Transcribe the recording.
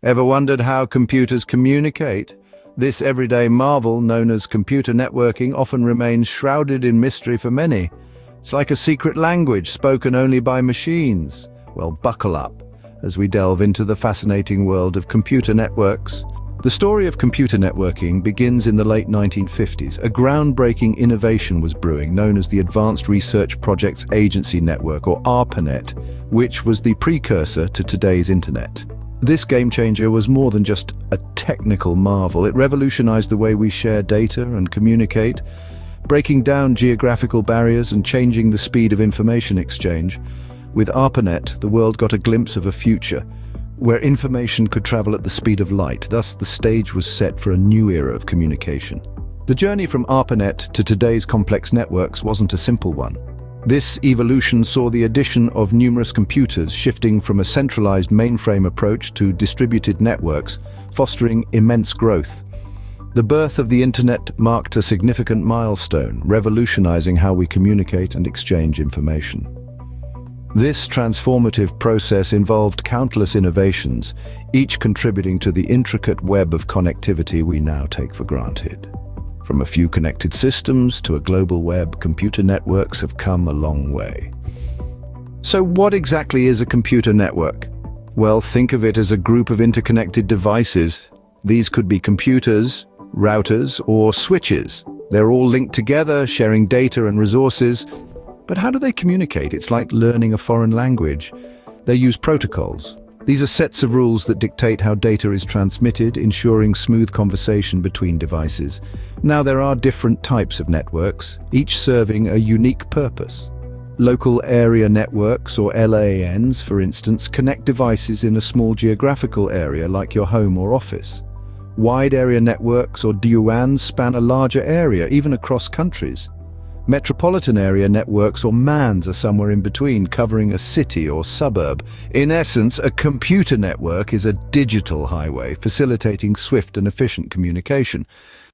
Ever wondered how computers communicate? This everyday marvel, known as computer networking, often remains shrouded in mystery for many. It's like a secret language spoken only by machines. Well, buckle up as we delve into the fascinating world of computer networks. The story of computer networking begins in the late 1950s. A groundbreaking innovation was brewing, known as the Advanced Research Projects Agency Network, or ARPANET, which was the precursor to today's internet. This game changer was more than just a technical marvel. It revolutionized the way we share data and communicate, breaking down geographical barriers and changing the speed of information exchange. With ARPANET, the world got a glimpse of a future where information could travel at the speed of light. Thus, the stage was set for a new era of communication. The journey from ARPANET to today's complex networks wasn't a simple one. This evolution saw the addition of numerous computers, shifting from a centralized mainframe approach to distributed networks, fostering immense growth. The birth of the internet marked a significant milestone, revolutionizing how we communicate and exchange information. This transformative process involved countless innovations, each contributing to the intricate web of connectivity we now take for granted. From a few connected systems to a global web, computer networks have come a long way. So what exactly is a computer network? Well, think of it as a group of interconnected devices. These could be computers, routers, or switches. They're all linked together, sharing data and resources. But how do they communicate? It's like learning a foreign language. They use protocols. These are sets of rules that dictate how data is transmitted, ensuring smooth conversation between devices. Now, there are different types of networks, each serving a unique purpose. Local area networks, or LANs, for instance, connect devices in a small geographical area like your home or office. Wide area networks, or DWANs, span a larger area, even across countries. Metropolitan area networks, or MANs, are somewhere in between, covering a city or suburb. In essence, a computer network is a digital highway, facilitating swift and efficient communication.